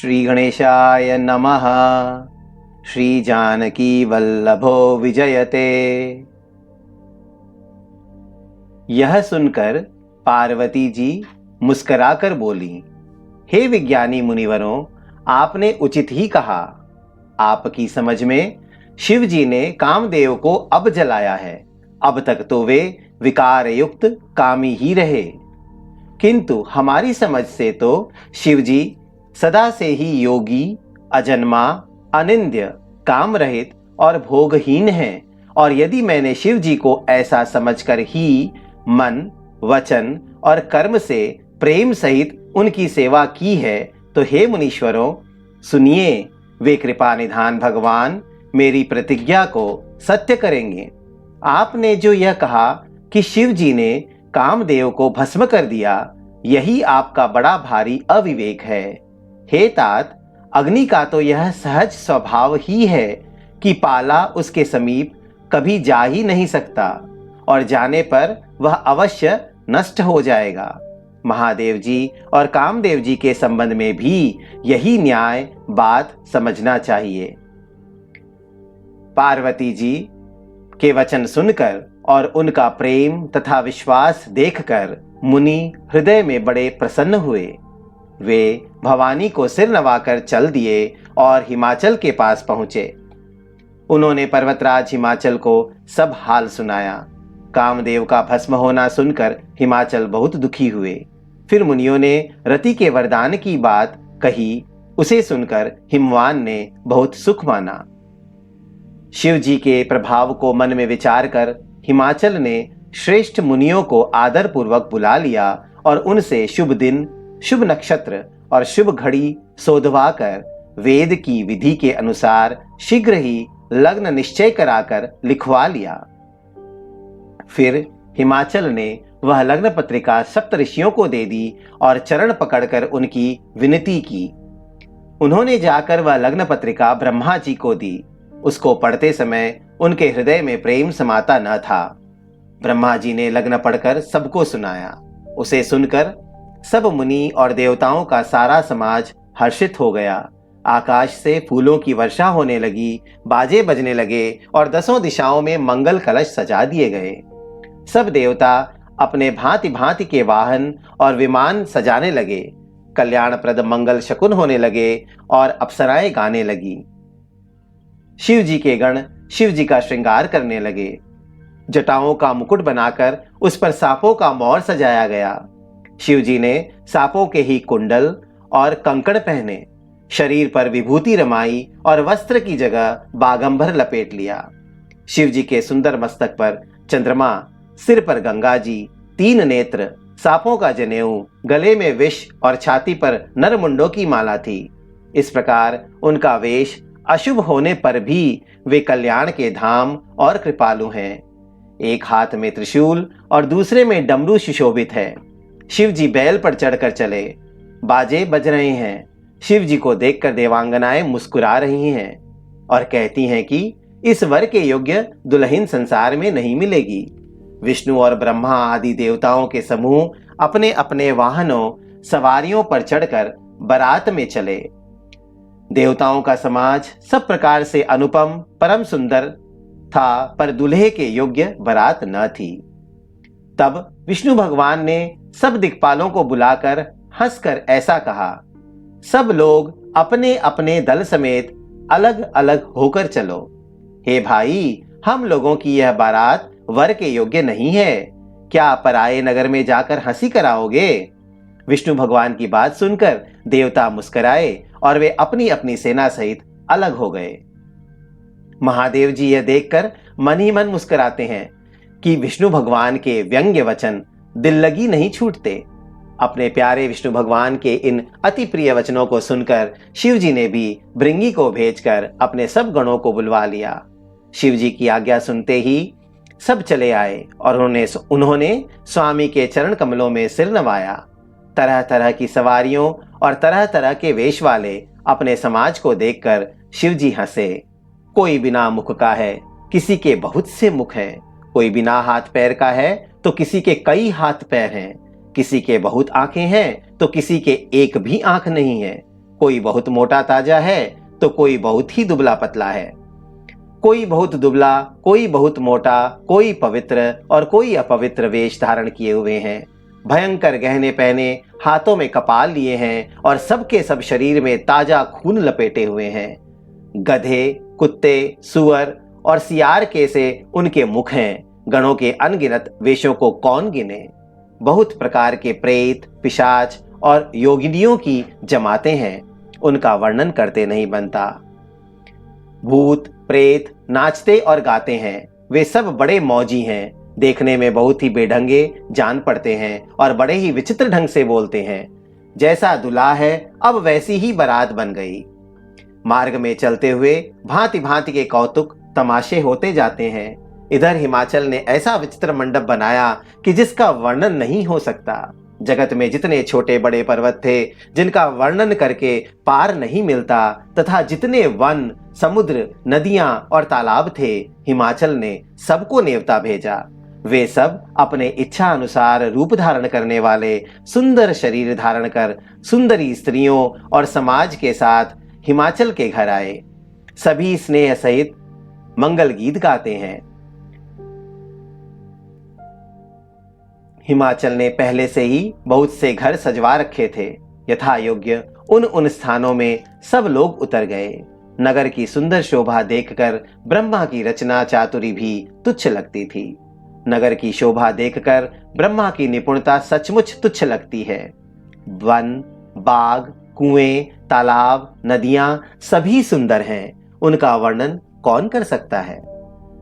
श्री गणेशाय नमः। श्री जानकी वल्लभो विजयते। यह सुनकर पार्वती जी मुस्कुराकर बोली, हे विज्ञानी मुनिवरों, आपने उचित ही कहा। आपकी समझ में शिव जी ने कामदेव को अब जलाया है। अब तक तो वे विकार युक्त कामी ही रहे, किंतु हमारी समझ से तो शिव जी सदा से ही योगी, अजन्मा, अनिंद्य, काम रहित और भोगहीन हैं। और यदि मैंने शिव जी को ऐसा समझकर ही मन, वचन और कर्म से प्रेम सहित उनकी सेवा की है, तो हे मुनीश्वरों सुनिए, वे कृपा निधान भगवान मेरी प्रतिज्ञा को सत्य करेंगे। आपने जो यह कहा कि शिव जी ने कामदेव को भस्म कर दिया, यही आपका बड़ा भारी अविवेक है। हे तात, अग्नि का तो यह सहज स्वभाव ही है कि पाला उसके समीप कभी जा ही नहीं सकता, और जाने पर वह अवश्य नष्ट हो जाएगा। महादेव जी और कामदेव जी के संबंध में भी यही न्याय बात समझना चाहिए। पार्वती जी के वचन सुनकर और उनका प्रेम तथा विश्वास देखकर मुनि हृदय में बड़े प्रसन्न हुए। वे भवानी को सिर नवाकर चल दिए और हिमाचल के पास पहुंचे। उन्होंने पर्वतराज हिमाचल को सब हाल सुनाया। कामदेव का भस्म होना सुनकर हिमाचल बहुत दुखी हुए। फिर मुनियों ने रति के वरदान की बात कही। उसे सुनकर हिमवान ने बहुत सुख माना। शिव जी के प्रभाव को मन में विचार कर हिमाचल ने श्रेष्ठ मुनियों को आदर पूर्वक बुला लिया और उनसे शुभ दिन, शुभ नक्षत्र और शुभ घड़ी सोधवा कर वेद की विधि के अनुसार शीघ्र ही लग्न निश्चय कराकर लिखवा लिया। फिर हिमाचल ने वह लग्न पत्रिका सप्तऋषियों को दे दी और चरण पकड़कर उनकी विनती की। उन्होंने जाकर वह लग्न पत्रिका ब्रह्मा जी को दी। उसको पढ़ते समय उनके हृदय में प्रेम समाता न था। ब्रह्मा जी ने लग्न पढ़कर सबको सुनाया। उसे सुनकर सब मुनि और देवताओं का सारा समाज हर्षित हो गया। आकाश से फूलों की वर्षा होने लगी, बाजे बजने लगे और दसों दिशाओं में मंगल कलश सजा दिए गए। सब देवता अपने भांति भांति के वाहन और विमान सजाने लगे। कल्याणप्रद मंगल शकुन होने लगे और अप्सराएं गाने लगी। शिव जी के गण शिव जी का श्रृंगार करने लगे। जटाओं का मुकुट बनाकर उस पर सांपों का मौर सजाया गया। शिव जी ने सांपों के ही कुंडल और कंकड़ पहने, शरीर पर विभूति रमाई और वस्त्र की जगह बागंबर लपेट लिया। शिव जी के सुंदर मस्तक पर चंद्रमा, सिर पर गंगा जी, 3 नेत्र, सांपों का जनेऊ, गले में विष और छाती पर नरमुंडों की माला थी। इस प्रकार उनका वेश अशुभ होने पर भी वे कल्याण के धाम और कृपालु हैं। एक हाथ में त्रिशूल और दूसरे में डमरू सुशोभित है। शिव जी बैल पर चढ़कर चले। बाजे बज रहे हैं। शिव जी को देखकर देवांगनाएं मुस्कुरा रही हैं और कहती हैं कि इस वर के योग्य दुल्हन संसार में नहीं मिलेगी। विष्णु और ब्रह्मा आदि देवताओं के समूह अपने अपने वाहनों, सवारियों पर चढ़कर बारात में चले। देवताओं का समाज सब प्रकार से अनुपम, परम सुंदर था, पर दूल्हे के योग्य बारात न थी। तब विष्णु भगवान ने सब दिक्पालों को बुलाकर हंसकर ऐसा कहा, सब लोग अपने अपने दल समेत अलग अलग होकर चलो। हे भाई, हम लोगों की यह बारात वर के योग्य नहीं है। क्या पराये नगर में जाकर हंसी कराओगे? विष्णु भगवान की बात सुनकर देवता मुस्कुराए और वे अपनी अपनी सेना सहित अलग हो गए। महादेव जी यह देखकर मन ही मन मुस्कुराते हैं कि विष्णु भगवान के व्यंग्य वचन दिल लगी नहीं छूटते। अपने प्यारे विष्णु भगवान के इन अति प्रिय वचनों को सुनकर शिव जी ने भी भृंगी को भेजकर अपने सब गणों को बुलवा लिया। शिव जी की आज्ञा सुनते ही सब चले आए और उन्होंने स्वामी के चरण कमलों में सिर नवाया। तरह तरह की सवारियों और तरह तरह के वेश वाले अपने समाज को देखकर शिव जी हंसे। कोई बिना मुख का है, किसी के बहुत से मुख हैं। कोई बिना हाथ पैर का है तो किसी के कई हाथ पैर हैं। किसी के बहुत आंखें हैं तो किसी के एक भी आंख नहीं है। कोई बहुत मोटा ताजा है तो कोई बहुत ही दुबला पतला है। कोई बहुत दुबला, कोई बहुत मोटा, कोई पवित्र और कोई अपवित्र वेश धारण किए हुए हैं, भयंकर गहने पहने, हाथों में कपाल लिए हैं और सबके सब शरीर में ताजा खून लपेटे हुए हैं। गधे, कुत्ते, सुअर और सियार के से उनके मुख हैं। गणों के अनगिनत वेशों को कौन गिने। बहुत प्रकार के प्रेत, पिशाच और योगिनियों की जमातें हैं, उनका वर्णन करते नहीं बनता। भूत प्रेत नाचते और गाते हैं, वे सब बड़े मौजी हैं, देखने में बहुत ही बेढंगे जान पड़ते हैं और बड़े ही विचित्र ढंग से बोलते हैं। जैसा दुल्हा है अब वैसी ही बारात बन गई। मार्ग में चलते हुए भांति भांति के कौतुक तमाशे होते जाते हैं। इधर हिमाचल ने ऐसा विचित्र मंडप बनाया कि जिसका वर्णन नहीं हो सकता। जगत में जितने छोटे बड़े पर्वत थे जिनका वर्णन करके पार नहीं मिलता, तथा जितने वन, समुद्र, नदियां और तालाब थे, हिमाचल ने सबको नेवता भेजा। वे सब अपने इच्छा अनुसार रूप धारण करने वाले सुंदर शरीर धारण कर सुंदरी स्त्रियों और समाज के साथ हिमाचल के घर आए। सभी स्नेह सहित मंगल गीत गाते हैं। हिमाचल ने पहले से ही बहुत से घर सजवा रखे थे। यथा योग्य उन स्थानों में सब लोग उतर गए। नगर की सुंदर शोभा देखकर ब्रह्मा की रचना चातुरी भी तुच्छ लगती थी। नगर की शोभा देखकर ब्रह्मा की निपुणता सचमुच तुच्छ लगती है। वन, बाग, कुएं, तालाब, नदियां सभी सुंदर हैं, उनका वर्णन कौन कर सकता है।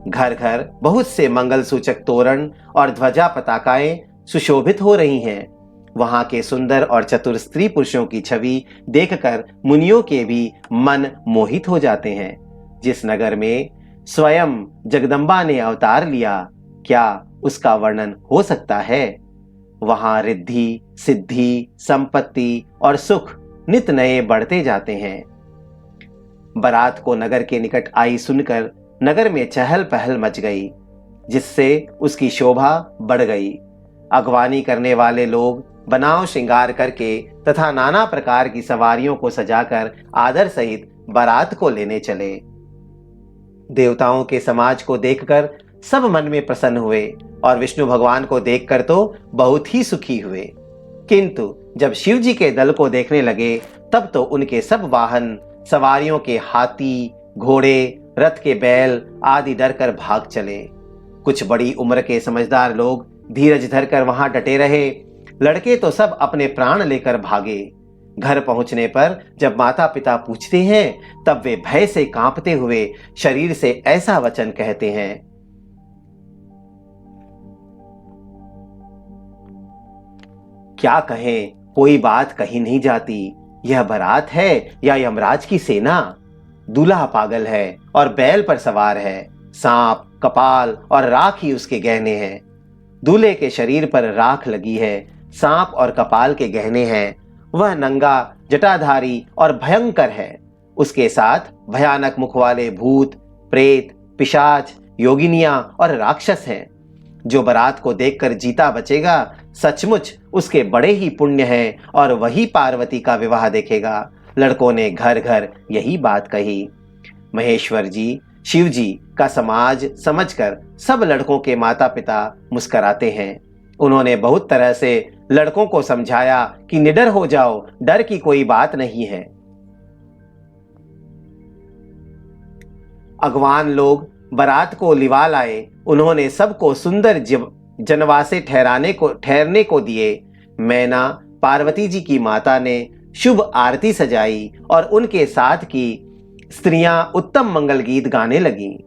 घर घर बहुत से मंगल सूचक तोरण और ध्वजा पताकाएं सुशोभित हो रही हैं। वहां के सुंदर और चतुर स्त्री पुरुषों की छवि देखकर मुनियों के भी मन मोहित हो जाते हैं। जिस नगर में स्वयं जगदम्बा ने अवतार लिया, क्या उसका वर्णन हो सकता है। वहां रिद्धि, सिद्धि, संपत्ति और सुख नित नए बढ़ते जाते हैं। बारात को नगर के निकट आई सुनकर नगर में चहल पहल मच गई, जिससे उसकी शोभा बढ़ गई। अगवानी करने वाले लोग बनाव श्रृंगार करके तथा नाना प्रकार की सवारियों को सजाकर आदर सहित बारात को लेने चले। देवताओं के समाज को देखकर सब मन में प्रसन्न हुए और विष्णु भगवान को देखकर तो बहुत ही सुखी हुए। किंतु जब शिव जी के दल को देखने लगे तब तो उनके सब वाहन, सवारियों के हाथी, घोड़े, रथ के बैल आदि डरकर भाग चले। कुछ बड़ी उम्र के समझदार लोग धीरज धरकर वहां डटे रहे। लड़के तो सब अपने प्राण लेकर भागे। घर पहुंचने पर जब माता पिता पूछते हैं तब वे भय से कांपते हुए शरीर से ऐसा वचन कहते हैं। क्या कहें, कोई बात कही नहीं जाती। यह बारात है या यमराज की सेना। दूल्हा पागल है और बैल पर सवार है। सांप, कपाल और राख ही उसके गहने हैं। दूल्हे के शरीर पर राख लगी है, सांप और कपाल के गहने हैं। वह नंगा, जटाधारी और भयंकर है। उसके साथ भयानक मुख वाले भूत, प्रेत, पिशाच, योगिनियां और राक्षस हैं। जो बारात को देखकर जीता बचेगा, सचमुच उसके बड़े ही पुण्य हैं और वही पार्वती का विवाह देखेगा। लड़कों ने घर घर यही बात कही। महेश्वर जी, शिव जी का समाज समझकर सब लड़कों के माता पिता मुस्कराते हैं। उन्होंने बहुत तरह से लड़कों को समझाया कि निडर हो जाओ, डर की कोई बात नहीं है। अगवान लोग बारात को लिवा लाए। उन्होंने सबको सुंदर जनवासे ठहरने को दिए। मैना, पार्वती जी की माता ने शुभ आरती सजाई और उनके साथ की स्त्रियां उत्तम मंगल गीत गाने लगीं।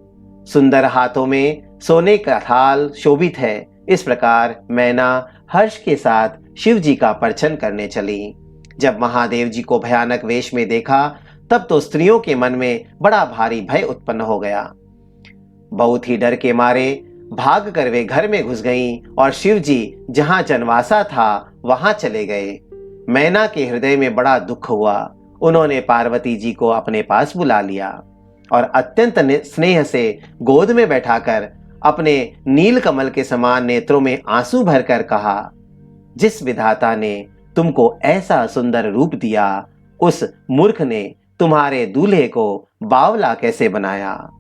सुंदर हाथों में सोने का थाल शोभित है। इस प्रकार मैना हर्ष के साथ शिव जी का परछन करने चली। जब महादेव जी को भयानक वेश में देखा तब तो स्त्रियों के मन में बड़ा भारी भय उत्पन्न हो गया। बहुत ही डर के मारे भाग कर वे घर में घुस गईं और शिव जी जहां जनवासा था वहां चले गए। मैना के हृदय में बड़ा दुख हुआ। उन्होंने पार्वती जी को अपने पास बुला लिया और अत्यंत स्नेह से गोद में बैठाकर अपने नील कमल के समान नेत्रों में आंसू भरकर कहा, जिस विधाता ने तुमको ऐसा सुंदर रूप दिया उस मूर्ख ने तुम्हारे दूल्हे को बावला कैसे बनाया?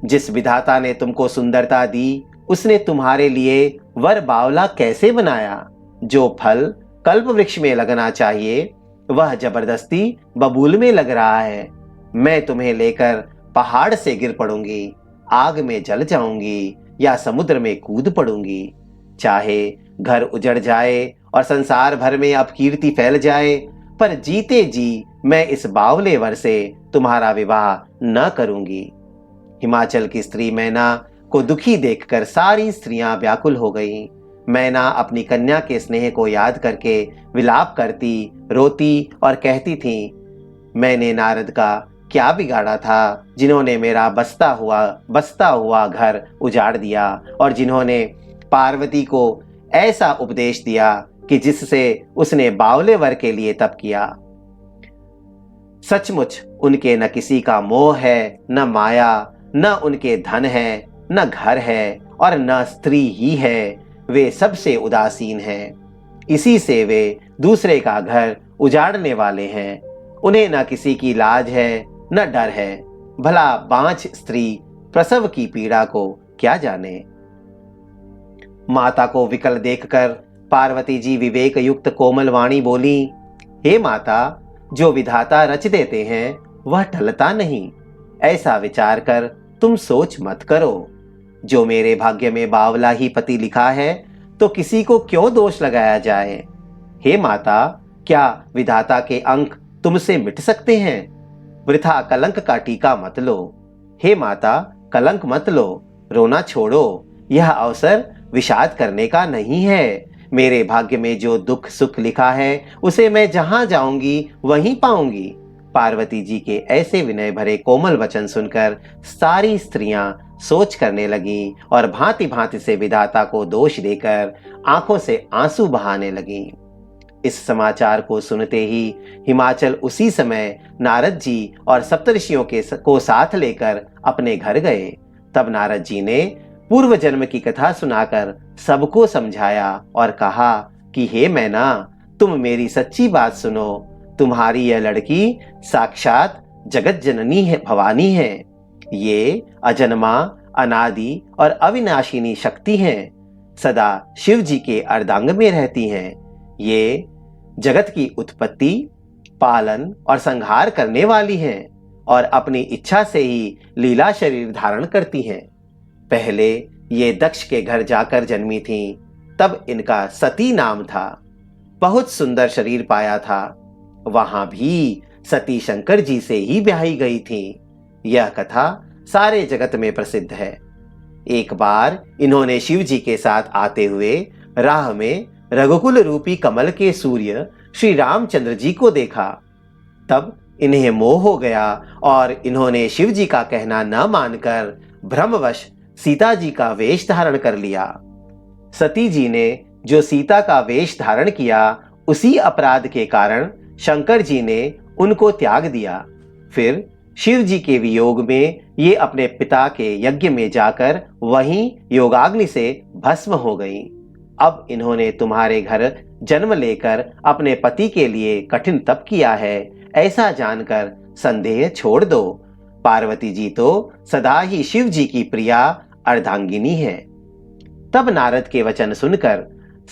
जिस विधाता ने तुमको सुंदरता दी, उसने तुम्हारे लिए वर बावला कैसे बनाया? जो फल कल्प वृक्ष में लगना चाहिए, वह जबरदस्ती बबूल में लग रहा है। मैं तुम्हें लेकर पहाड़ से गिर पड़ूंगी, आग में जल जाऊंगी या समुद्र में कूद पड़ूंगी। चाहे घर उजड़ जाए और संसार भर में अपकीर्ति फैल जाए, पर जीते जी मैं इस बावले वर से तुम्हारा विवाह न करूंगी। हिमाचल की स्त्री मैना को दुखी देखकर सारी स्त्रियां व्याकुल हो गईं। मैना अपनी कन्या के स्नेह को याद करके विलाप करती, रोती और कहती थी, मैंने नारद का क्या बिगाड़ा था, जिन्होंने मेरा बसता हुआ घर उजाड़ दिया और जिन्होंने पार्वती को ऐसा उपदेश दिया कि जिससे उसने बावले वर के लिए तप किया। सचमुच उनके न किसी का मोह है, न माया, न उनके धन है, न घर है और न स्त्री ही है। वे सबसे उदासीन हैं। इसी से वे दूसरे का घर उजाड़ने वाले हैं। उन्हें न किसी की लाज है, न डर है। भला बांझ स्त्री प्रसव की पीड़ा को क्या जाने? माता को विकल देखकर पार्वती जी विवेक युक्त कोमल वाणी बोली, हे माता, जो विधाता रच देते हैं वह टलता नहीं। ऐसा विचार कर तुम सोच मत करो। जो मेरे भाग्य में बावला ही पति लिखा है, तो किसी को क्यों दोष लगाया जाए? हे माता, क्या विधाता के अंक तुमसे मिट सकते हैं? वृथा कलंक का टीका मत लो। हे माता, कलंक मत लो, रोना छोड़ो। यह अवसर विषाद करने का नहीं है। मेरे भाग्य में जो दुख सुख लिखा है, उसे मैं जहां जाऊंगी वहीं पाऊंगी। पार्वती जी के ऐसे विनय भरे कोमल वचन सुनकर सारी स्त्रियां सोच करने लगी और भांति भांति से विधाता को दोष देकर आंखों से आंसू बहाने लगी। इस समाचार को सुनते ही हिमाचल उसी समय नारद जी और सप्तऋषियों को साथ लेकर अपने घर गए। तब नारद जी ने पूर्व जन्म की कथा सुनाकर सबको समझाया और कहा कि हे मैना, तुम मेरी सच्ची बात सुनो। तुम्हारी यह लड़की साक्षात जगत जननी है, भवानी है। ये अजन्मा, अनादि और अविनाशिनी शक्ति हैं। सदा शिव जी के अर्धांग में रहती हैं। ये जगत की उत्पत्ति, पालन और संहार करने वाली हैं और अपनी इच्छा से ही लीला शरीर धारण करती हैं। पहले ये दक्ष के घर जाकर जन्मी थीं, तब इनका सती नाम था। बहुत सुंदर शरीर पाया था। वहां भी सती शंकर जी से ही ब्याही गई थी। यह कथा सारे जगत में प्रसिद्ध है। एक बार इन्होंने शिव जी के साथ आते हुए राह में रघुकुल रूपी कमल के सूर्य श्री रामचंद्र जी को देखा। तब इन्हें मोह हो गया और इन्होंने शिव जी का कहना न मानकर भ्रमवश सीता जी का वेश धारण कर लिया। सती जी ने जो सीता का वेश धारण किया, उसी अपराध के कारण शंकर जी ने उनको त्याग दिया। फिर शिव जी के वियोग में ये अपने पिता के यज्ञ में जाकर वहीं योगाग्नि से भस्म हो गईं। अब इन्होंने तुम्हारे घर जन्म लेकर अपने पति के लिए कठिन तप किया है, ऐसा जानकर संदेह छोड़ दो। पार्वती जी तो सदा ही शिव जी की प्रिया अर्धांगिनी है। तब नारद के वचन सुनकर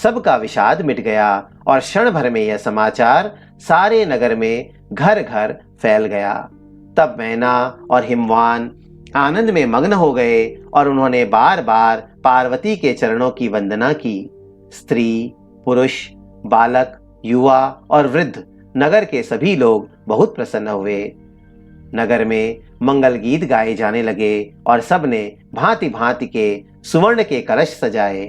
सबका विषाद मिट गया और क्षण भर में यह समाचार सारे नगर में घर घर फैल गया। तब मैना और हिमवान आनंद में मग्न हो गए और उन्होंने बार बार पार्वती के चरणों की वंदना की। स्त्री, पुरुष, बालक, युवा और वृद्ध, नगर के सभी लोग बहुत प्रसन्न हुए। नगर में मंगल गीत गाए जाने लगे और सबने भांति भांति के सुवर्ण के कलश सजाए।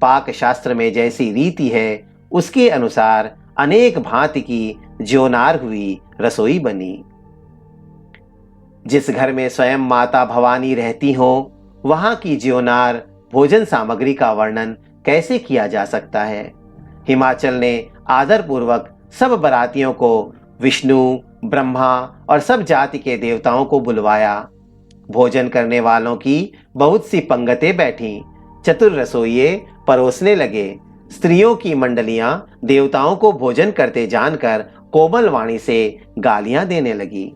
पाक शास्त्र में जैसी रीति है, उसके अनुसार अनेक भांति की ज्योनार हुई रसोई बनी। जिस घर में स्वयं माता भवानी रहती हो, वहां की ज्योनार भोजन सामग्री का वर्णन कैसे किया जा सकता है। हिमाचल ने आदर पूर्वक सब बरातियों को, विष्णु, ब्रह्मा और सब जाति के देवताओं को बुलवाया। भोजन करने वालों की बहुत सी पंगतें बैठी। चतुर रसोइये परोसने लगे। स्त्रियों की मंडलियां देवताओं को भोजन करते जानकर कोमल वाणी से गालियां देने लगी।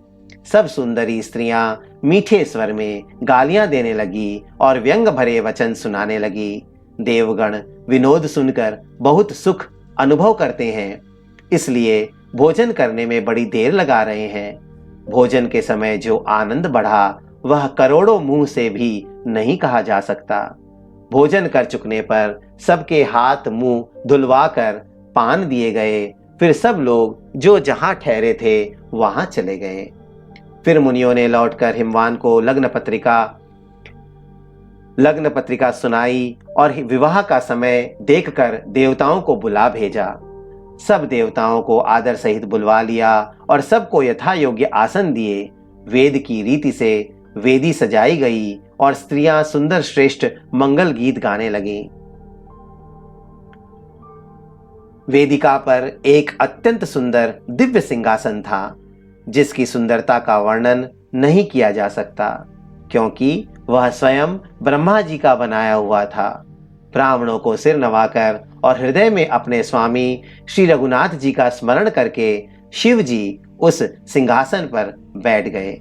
सब सुंदरी स्त्रियां मीठे स्वर में गालियां देने लगी और व्यंग भरे वचन सुनाने लगी। देवगण विनोद सुनकर बहुत सुख अनुभव करते हैं, इसलिए भोजन करने में बड़ी देर लगा रहे हैं। भोजन के समय जो आनंद बढ़ा वह करोड़ों मुंह से भी नहीं कहा जा सकता। भोजन कर चुकने पर सबके हाथ मुंह धुलवाकर पान दिए गए। फिर सब लोग जो जहां ठहरे थे वहां चले गए। फिर मुनियों ने लौटकर हिमवान को लग्न पत्रिका सुनाई और विवाह का समय देखकर देवताओं को बुला भेजा। सब देवताओं को आदर सहित बुलवा लिया और सबको यथा योग्य आसन दिए। वेद की रीति से वेदी सजाई गई और स्त्रियां सुंदर श्रेष्ठ मंगल गीत गाने लगीं। वेदिका पर एक अत्यंत सुंदर दिव्य सिंहासन था, जिसकी सुंदरता का वर्णन नहीं किया जा सकता, क्योंकि वह स्वयं ब्रह्मा जी का बनाया हुआ था। ब्राह्मणों को सिर नवाकर और हृदय में अपने स्वामी श्री रघुनाथ जी का स्मरण करके शिव जी उस सिंहासन पर बैठ गए।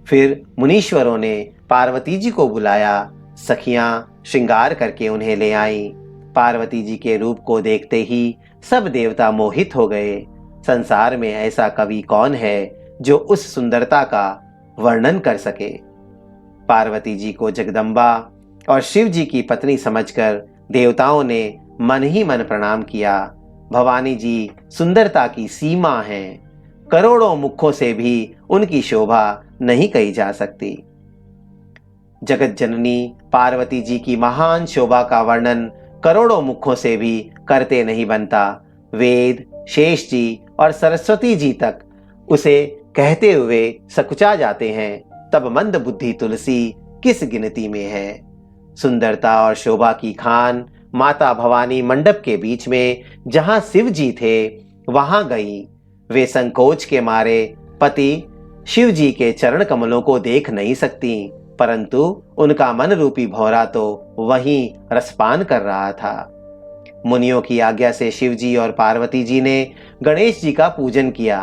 फिर मुनीश्वरों ने पार्वती जी को बुलाया। सखियां श्रृंगार करके उन्हें ले आईं। पार्वती जी के रूप को देखते ही सब देवता मोहित हो गए। संसार में ऐसा कवि कौन है जो उस सुंदरता का वर्णन कर सके। पार्वती जी को जगदम्बा और शिव जी की पत्नी समझकर देवताओं ने मन ही मन प्रणाम किया। भवानी जी सुंदरता की सीमा हैं, करोड़ों मुखों से भी उनकी शोभा नहीं कही जा सकती। जगत जननी पार्वती जी की महान शोभा का वर्णन करोड़ों मुखों से भी करते नहीं बनता। वेद, शेष जी और सरस्वती जी तक उसे कहते हुए सकुचा जाते हैं, तब मंद बुद्धि तुलसी किस गिनती में है। सुंदरता और शोभा की खान माता भवानी मंडप के बीच में जहां शिव जी थे वहां गई। वे संकोच के मारे पति शिव जी के चरण कमलों को देख नहीं सकती, परंतु उनका मन रूपी भौरा तो वहीं रसपान कर रहा था। मुनियों की आज्ञा से शिव जी और पार्वती जी ने गणेश जी का पूजन किया।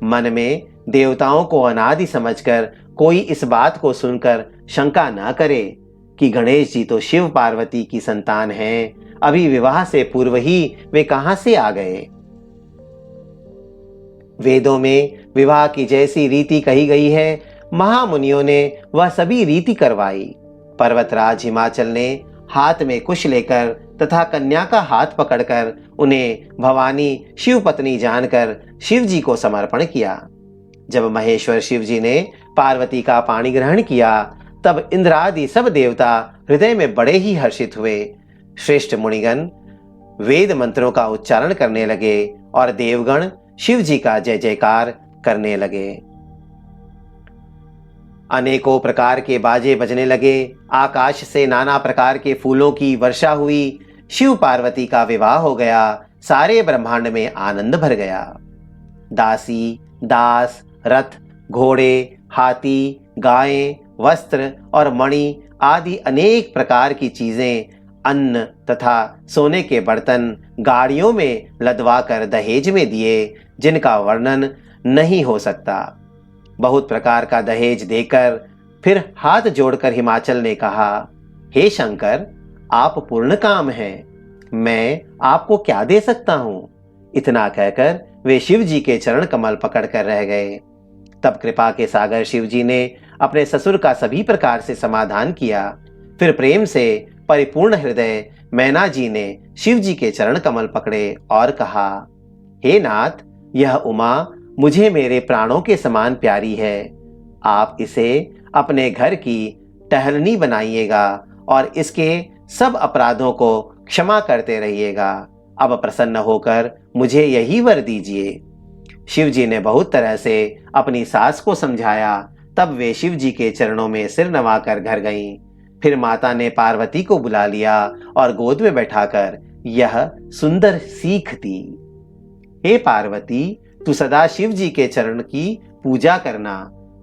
मन में देवताओं को अनादि समझकर कोई इस बात को सुनकर शंका न करे कि गणेश जी तो शिव पार्वती की संतान हैं, अभी विवाह से पूर्व ही वे कहां से आ गए। वेदों में विवाह की जैसी रीति कही गई है, महामुनियों ने वह सभी रीति करवाई। पर्वतराज हिमाचल ने हाथ में कुश लेकर तथा कन्या का हाथ पकड़कर उन्हें भवानी शिव पत्नी जानकर शिव जी को समर्पण किया। जब महेश्वर शिव जी ने पार्वती का पाणी ग्रहण किया, तब इंद्र आदि सब देवता हृदय में बड़े ही हर्षित हुए। श्रेष्ठ मुनिगण वेद मंत्रों का उच्चारण करने लगे और देवगण शिव जी का जय जयकार करने लगे। अनेकों प्रकार के बाजे बजने लगे। आकाश से नाना प्रकार के फूलों की वर्षा हुई। शिव पार्वती का विवाह हो गया। सारे ब्रह्मांड में आनंद भर गया। दासी, दास, रथ, घोड़े, हाथी, गायें, वस्त्र और मणि आदि अनेक प्रकार की चीजें, अन्न तथा सोने के बर्तन गाड़ियों में लदवा कर दहेज में दिए, जिनका वर्णन नहीं हो सकता। बहुत प्रकार का दहेज देकर फिर हाथ जोड़कर हिमाचल ने कहा, हे शंकर, आप पूर्ण काम हैं, मैं आपको क्या दे सकता हूं। इतना कहकर वे शिव जी के चरण कमल पकड़कर रह गए। तब कृपा के सागर शिव जी ने अपने ससुर का सभी प्रकार से समाधान किया। फिर प्रेम से परिपूर्ण हृदय मैना जी ने शिव जी के चरण कमल पकड़े और कहा, हे नाथ, यह उमा मुझे मेरे प्राणों के समान प्यारी है। आप इसे अपने घर की टहलनी बनाइएगा और इसके सब अपराधों को क्षमा करते रहिएगा। अब प्रसन्न होकर मुझे यही वर दीजिए। शिव जी ने बहुत तरह से अपनी सास को समझाया। तब वे शिव जी के चरणों में सिर नवाकर घर गईं। फिर माता ने पार्वती को बुला लिया और गोद में बैठाकर यह सुंदर सीख दी, हे पार्वती, तू सदा शिव जी के चरण की पूजा करना।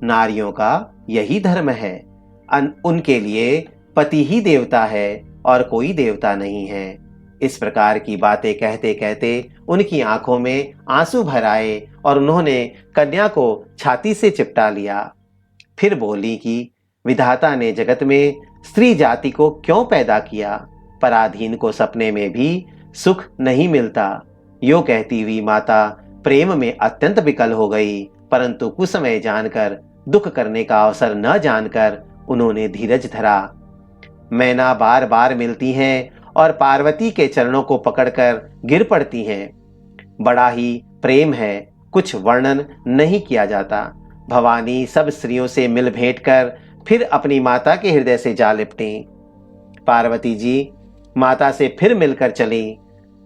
नारियों का यही धर्म है। उनके लिए पति ही देवता है और कोई देवता नहीं है। इस प्रकार की बातें कहते कहते उनकी आंखों में आंसू भर आए और उन्होंने कन्या को छाती से चिपटा लिया। फिर बोली कि विधाता ने जगत में स्त्री जाति को क्यों पैदा किया? पराधीन को सपने में भी सुख नहीं मिलता। यो कहती हुई माता प्रेम में अत्यंत विकल हो गई, परंतु कुछ समय जानकर, दुख करने का अवसर न जानकर उन्होंने धीरज धरा। मैना बार बार मिलती हैं और पार्वती के चरणों को पकड़कर गिर पड़ती हैं। बड़ा ही प्रेम है, कुछ वर्णन नहीं किया जाता। भवानी सब स्त्रियों से मिल भेंट कर फिर अपनी माता के हृदय से जा लिपटी। पार्वती जी माता से फिर मिलकर चली।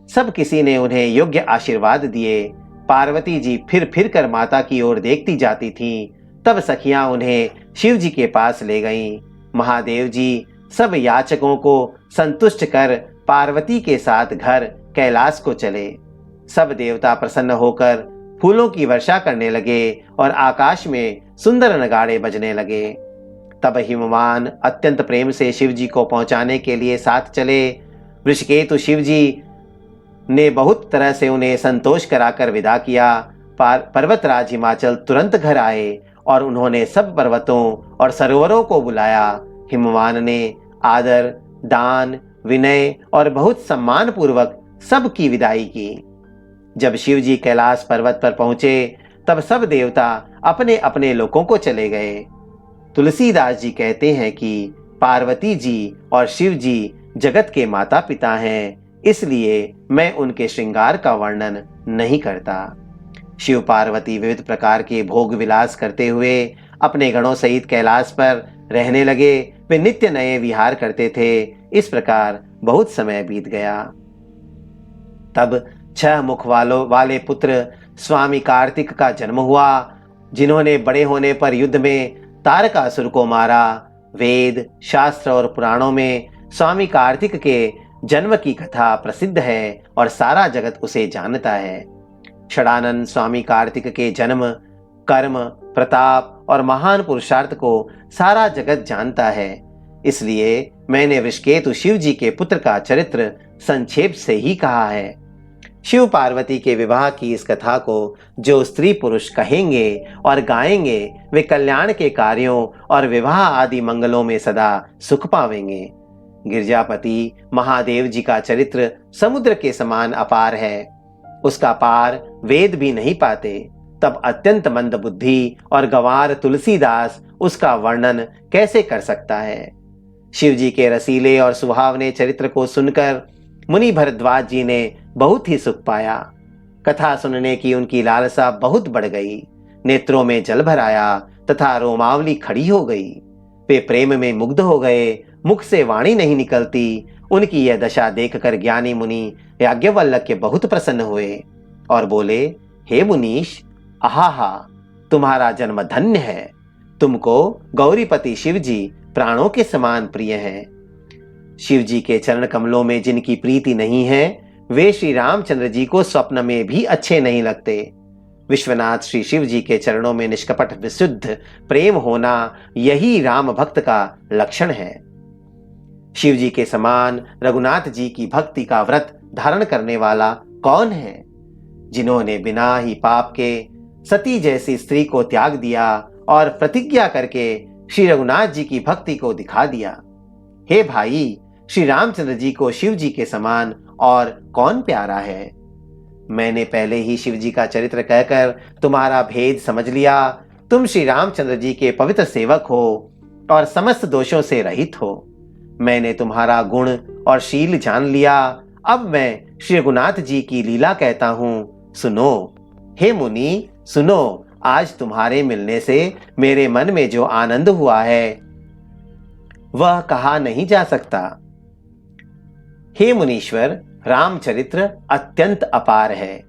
सब किसी ने उन्हें योग्य आशीर्वाद दिए। पार्वती जी फिर कर माता की ओर देखती जाती थीं। तब सखियां उन्हें शिव जी के पास ले गईं। महादेव जी सब याचकों को संतुष्ट कर पार्वती के साथ घर कैलाश को चले। सब देवता प्रसन्न होकर फूलों की वर्षा करने लगे और आकाश में सुंदर नगाड़े बजने लगे। तब हिमवान अत्यंत प्रेम से शिव जी को पहुंचाने के लिए साथ चले। वृषकेतु शिव जी ने बहुत तरह से उन्हें संतोष कराकर विदा किया। पर्वतराज हिमाचल तुरंत घर आए और उन्होंने सब पर्वतों और सरोवरों को बुलाया। हिमवान ने आदर, दान, विनय और बहुत सम्मान पूर्वक सबकी विदाई की। जब शिव जी कैलाश पर्वत पर पहुंचे तब सब देवता अपने अपने लोकों को चले गए। तुलसीदास जी कहते हैं कि पार्वती जी और शिव जी जगत के माता पिता हैं, इसलिए मैं उनके श्रृंगार का वर्णन नहीं करता। शिव पार्वती विविध प्रकार के भोग विलास करते हुए अपने गणों सहित कैलाश पर रहने लगे। वे नित्य नए विहार करते थे। इस प्रकार बहुत समय बीत गया। तब 6 मुख वाले पुत्र स्वामी कार्तिक का जन्म हुआ, जिन्होंने बड़े होने पर युद्ध में तारकासुर को मारा। वेद, शास्त्र और पुराणों में स्वामी कार्तिक के जन्म की कथा प्रसिद्ध है और सारा जगत उसे जानता है। षडानंद स्वामी कार्तिक के जन्म, कर्म, प्रताप और महान पुरुषार्थ को सारा जगत जानता है। इसलिए मैंने वृषकेतु शिव जी के पुत्र का चरित्र संक्षेप से ही कहा है। शिव पार्वती के विवाह की इस कथा को जो स्त्री पुरुष कहेंगे और गाएंगे वे कल्याण के कार्यों और विवाह आदि मंगलों में सदा सुख पावेंगे। गिरजापति महादेव जी का चरित्र समुद्र के समान अपार है। उसका पार वेद भी नहीं पाते। तब अत्यंत मंद बुद्धि और गंवार तुलसीदास उसका वर्णन कैसे कर सकता है? शिव जी के रसीले और सुहावने चरित्र को सुनकर मुनि भरद्वाज जी ने बहुत ही सुख पाया। कथा सुनने की उनकी लालसा बहुत बढ़ गई। नेत्रों में जल भर आया तथा रोमावली खड़ी हो गई। वे प्रेम में मुग्ध हो गए। मुख से वाणी नहीं निकलती। उनकी यह दशा देखकर ज्ञानी मुनि याज्ञवल्क्य बहुत प्रसन्न हुए और बोले, हे मुनीश, आहा, तुम्हारा जन्म धन्य है। तुमको गौरीपति शिव जी प्राणों के समान प्रिय हैं। शिव जी के चरण कमलों में जिनकी प्रीति नहीं है वे श्री रामचंद्र जी को स्वप्न में भी अच्छे नहीं लगते। विश्वनाथ श्री शिव जी के चरणों में निष्कपट विशुद्ध प्रेम होना यही राम भक्त का लक्षण है। शिव जी के समान रघुनाथ जी की भक्ति का व्रत धारण करने वाला कौन है? जिन्होंने बिना ही पाप के सती जैसी स्त्री को त्याग दिया और प्रतिज्ञा करके श्री रघुनाथ जी की भक्ति को दिखा दिया। हे भाई, श्री रामचंद्र जी को शिव जी के समान और कौन प्यारा है? मैंने पहले ही शिव जी का चरित्र कहकर तुम्हारा भेद समझ लिया। तुम श्री रामचंद्र जी के पवित्र सेवक हो और समस्त दोषों से रहित हो। मैंने तुम्हारा गुण और शील जान लिया। अब मैं श्री रघुनाथ जी की लीला कहता हूं, सुनो। हे मुनि, सुनो। आज तुम्हारे मिलने से मेरे मन में जो आनंद हुआ है वह कहा नहीं जा सकता। हे मुनीश्वर, रामचरित्र अत्यंत अपार है।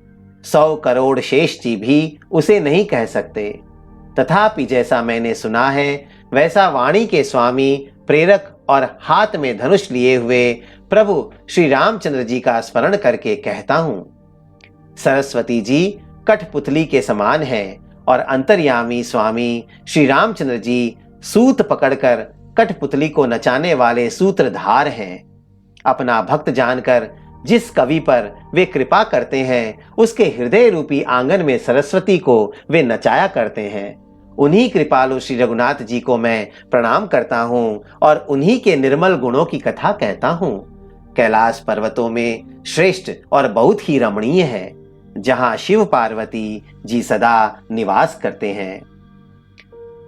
100 करोड़ शेष जी भी उसे नहीं कह सकते। तथापि जैसा मैंने सुना है वैसा वाणी के स्वामी, प्रेरक और हाथ में धनुष लिए हुए प्रभु श्री रामचंद्र जी का स्मरण करके कहता हूं। सरस्वती जी कठपुतली के समान है और अंतर्यामी स्वामी श्री रामचंद्र जी सूत पकड़कर कठपुतली को नचाने वाले सूत्रधार हैं। अपना भक्त जानकर जिस कवि पर वे कृपा करते हैं उसके हृदय रूपी आंगन में सरस्वती को वे नचाया करते हैं। उन्हीं कृपालु श्री रघुनाथ जी को मैं प्रणाम करता हूँ और उन्हीं के निर्मल गुणों की कथा कहता हूँ। कैलाश पर्वतों में श्रेष्ठ और बहुत ही रमणीय है, जहां शिव पार्वती जी सदा निवास करते हैं।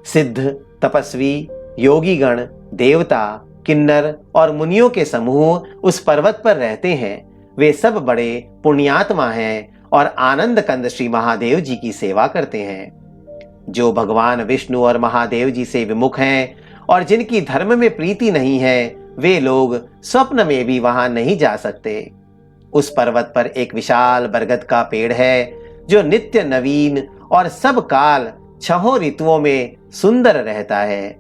सिद्ध, तपस्वी, योगीगण, देवता, किन्नर और मुनियों के समूह उस पर्वत पर रहते हैं। वे सब बड़े पुण्यात्मा हैं और आनंद कंद श्री महादेव जी की सेवा करते हैं। जो भगवान विष्णु और महादेव जी से विमुख हैं और जिनकी धर्म में प्रीति नहीं है, वे लोग स्वप्न में भी वहां नहीं जा सकते। उस पर्वत पर एक विशाल बरगद का पेड़ है, जो नित्य नवीन और सब काल छहों ऋतुओं में सुंदर रहता है।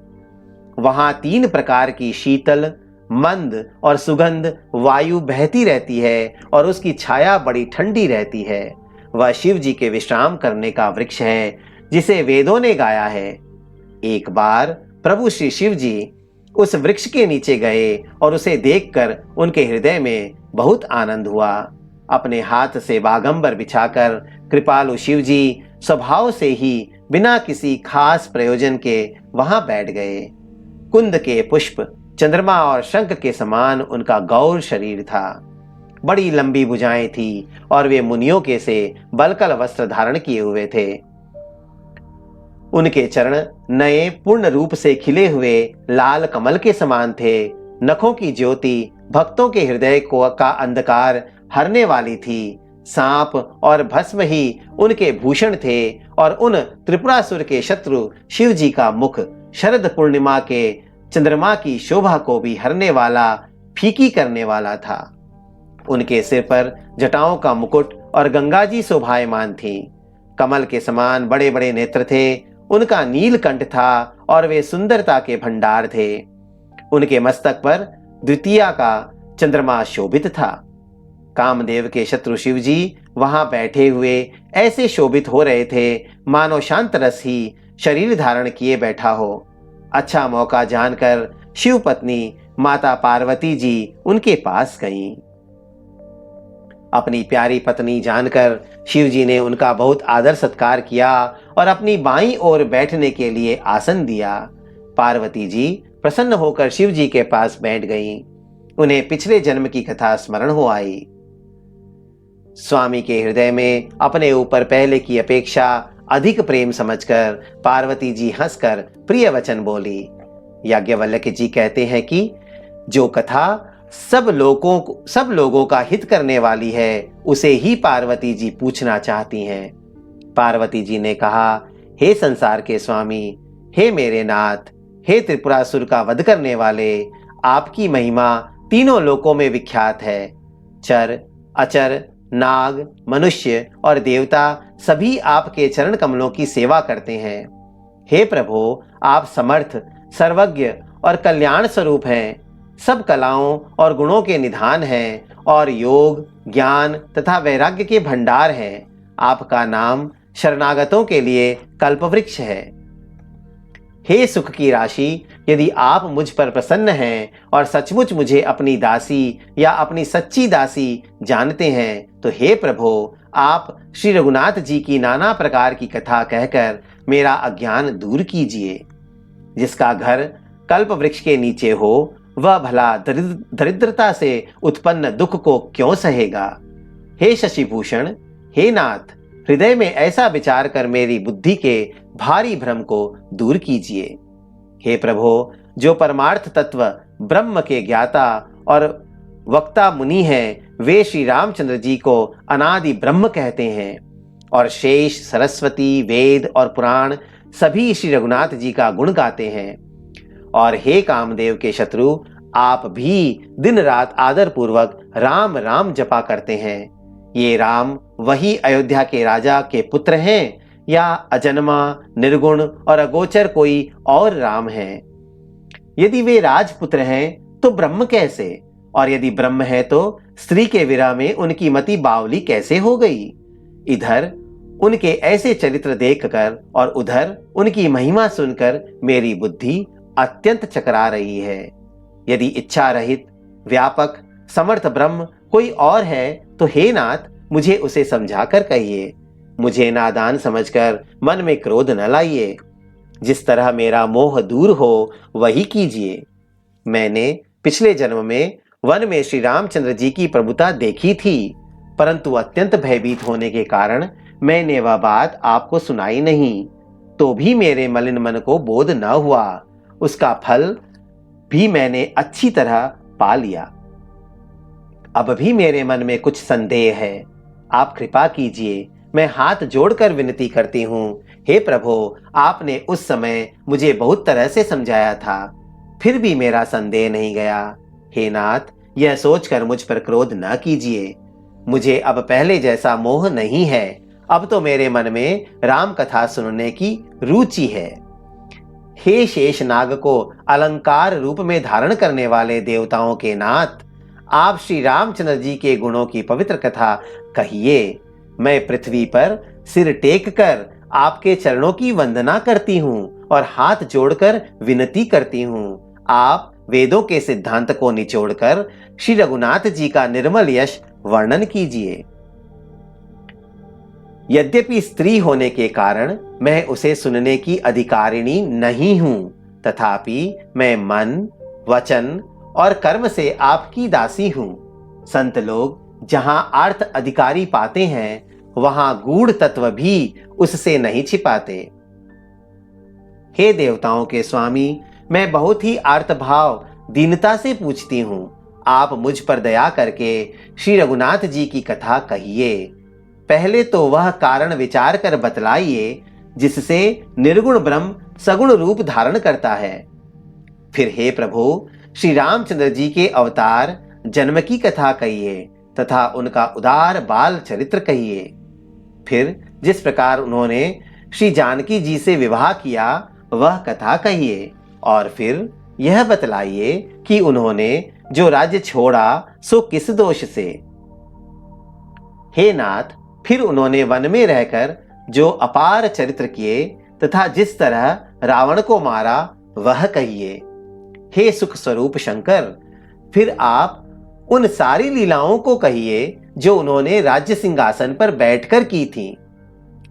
वहां 3 प्रकार की शीतल, मंद और सुगंध वायु बहती रहती है और उसकी छाया बड़ी ठंडी रहती है। वह शिव जी के विश्राम करने का वृक्ष है, जिसे वेदों ने गाया है। एक बार प्रभु श्री शिव जी उस वृक्ष के नीचे गए और उसे देखकर उनके हृदय में बहुत आनंद हुआ। अपने हाथ से बागंबर बिछाकर कृपालु शिव जी स्वभाव से ही बिना किसी खास प्रयोजन के वहां बैठ गए। कुंद के पुष्प, चंद्रमा और शंख के समान उनका गौर शरीर था। बड़ी लंबी भुजाएं थी और वे मुनियों के से बलकल वस्त्र धारण किए हुए थे। उनके चरण नए पूर्ण रूप से खिले हुए लाल कमल के समान थे। नखों की ज्योति भक्तों के हृदय को का अंधकार हरने वाली थी। सांप और भस्म ही उनके भूषण थे और उन त्रिपुरासुर के शत्रु शिव जी का मुख शरद पूर्णिमा के चंद्रमा की शोभा को भी हरने वाला, फीकी करने वाला था। उनके सिर पर जटाओं का मुकुट और गंगा जी शोभायमान थी। कमल के समान बड़े बड़े नेत्र थे। उनका नीलकंठ था और वे सुंदरता के भंडार थे। उनके मस्तक पर द्वितीया का चंद्रमा शोभित था। कामदेव के शत्रु शिव जी वहां बैठे हुए ऐसे शोभित हो रहे थे, मानो शांत रस ही शरीर धारण किए बैठा हो। अच्छा मौका जानकर शिव पत्नी माता पार्वती जी उनके पास गईं। अपनी प्यारी पत्नी जानकर शिव जी ने उनका बहुत आदर सत्कार किया और अपनी बाईं ओर बैठने के लिए आसन दिया। पार्वती जी प्रसन्न होकर शिव जी के पास बैठ गईं। उन्हें पिछले जन्म की कथा स्मरण हो आई। स्वामी के हृदय में अपने ऊपर पहले की अपेक्षा अधिक प्रेम समझकर पार्वती जी हंसकर प्रिय वचन बोली। याज्ञवल्क्य जी कहते हैं कि जो कथा सब लोगों का हित करने वाली है, उसे ही पार्वती जी पूछना चाहती हैं। पार्वती जी ने कहा, हे संसार के स्वामी, हे मेरे नाथ, हे त्रिपुरासुर का वध करने वाले, आपकी महिमा तीनों लोकों में विख्यात है। चर, अचर, नाग, मनुष्य और देवता सभी आपके चरण कमलों की सेवा करते हैं। हे प्रभु, आप समर्थ, सर्वज्ञ और कल्याण स्वरूप हैं। सब कलाओं और गुणों के निधान हैं और योग, ज्ञान तथा वैराग्य के भंडार हैं। आपका नाम शरणागतों के लिए कल्पवृक्ष है। हे सुख की राशि, यदि आप मुझ पर प्रसन्न हैं और सचमुच मुझे अपनी दासी या अपनी सच्ची दासी जानते हैं, तो हे प्रभु, आप श्री रघुनाथ जी की नाना प्रकार की कथा कहकर मेरा अज्ञान दूर कीजिए। जिसका घर कल्प वृक्ष के नीचे हो, वह भला दरिद्रता से उत्पन्न दुख को क्यों सहेगा। हे शशिभूषण, हे नाथ, हृदय में ऐसा विचार कर मेरी बुद्धि के भारी भ्रम को दूर कीजिए। हे प्रभु, जो परमार्थ तत्व ब्रह्म के ज्ञाता और वक्ता मुनि हैं, वे श्री रामचंद्र जी को अनादि ब्रह्म कहते हैं और शेष, सरस्वती, वेद और पुराण सभी श्री रघुनाथ जी का गुण गाते हैं। और हे कामदेव के शत्रु, आप भी दिन रात आदर पूर्वक राम राम जपा करते हैं। ये राम वही अयोध्या के राजा के पुत्र हैं या अजन्मा, निर्गुण और अगोचर कोई और राम हैं? यदि वे राजपुत्र हैं तो ब्रह्म कैसे, और यदि ब्रह्म है तो स्त्री के विरह में उनकी मति बावली कैसे हो गई? इधर उनके ऐसे चरित्र देखकर और उधर उनकी महिमा सुनकर मेरी बुद्धि अत्यंत चकरा रही है। यदि इच्छा रहित, व्यापक, समर्थ ब्रह्म कोई और है तो हे नाथ मुझे उसे समझाकर कहिए। मुझे नादान समझकर मन में क्रोध न लाइए। जिस तरह मेरा मोह दूर हो वही कीजिए। मैंने पिछले जन्म में वन में श्री रामचंद्र जी की प्रभुता देखी थी, परंतु अत्यंत भयभीत होने के कारण मैंने वह बात आपको सुनाई नहीं। तो भी मेरे मलिन मन को बोध न हुआ। उसका फल भी मैंने अच्छी तरह पा लिया। अब भी मेरे मन में कुछ संदेह है। आप कृपा कीजिए। मैं हाथ जोड़कर विनती करती हूँ। हे प्रभु, आपने उस समय मुझे बहुत तरह से समझाया था, फिर भी मेरा संदेह नहीं गया। हे नाथ, यह सोचकर मुझ पर क्रोध न कीजिए। मुझे अब पहले जैसा मोह नहीं है। अब तो मेरे मन में राम कथा सुनने की रुचि है। हे शेषनाग को अलंकार रूप में धारण करने वाले देवताओं के नाथ, आप श्री रामचंद्र जी के गुणों की पवित्र कथा कहिए। मैं पृथ्वी पर सिर टेक कर आपके चरणों की वंदना करती हूँ और हाथ जोड़कर विनती करती हूँ। आप वेदों के सिद्धांत को निचोड़कर श्री रघुनाथ जी का निर्मल यश वर्णन कीजिए। यद्यपि स्त्री होने के कारण मैं उसे सुनने की अधिकारिणी नहीं हूं, तथापि मैं मन, वचन और कर्म से आपकी दासी हूं। संत लोग जहां अर्थ अधिकारी पाते हैं, वहां गूढ़ तत्व भी उससे नहीं छिपाते। हे देवताओं के स्वामी, मैं बहुत ही अर्थभाव दीनता से पूछती हूं। आप मुझ पर दया करके श्री रघुनाथ जी की कथा कहिए। पहले तो वह कारण विचार कर बतलाइए जिससे निर्गुण ब्रह्म सगुण रूप धारण करता है। फिर हे प्रभु, श्री रामचंद्र जी के अवतार जन्म की कथा कहिए तथा उनका उदार बाल चरित्र कहिए। फिर जिस प्रकार उन्होंने श्री जानकी जी से विवाह किया वह कथा कहिए। और फिर यह बतलाइए कि उन्होंने जो राज्य छोड़ा सो किस दोष से। हे नाथ, फिर उन्होंने वन में रहकर जो अपार चरित्र किए तथा जिस तरह रावण को मारा वह कहिए। हे सुख स्वरूप शंकर, फिर आप उन सारी लीलाओं को कहिए जो उन्होंने राज्य सिंहासन पर बैठकर की थी।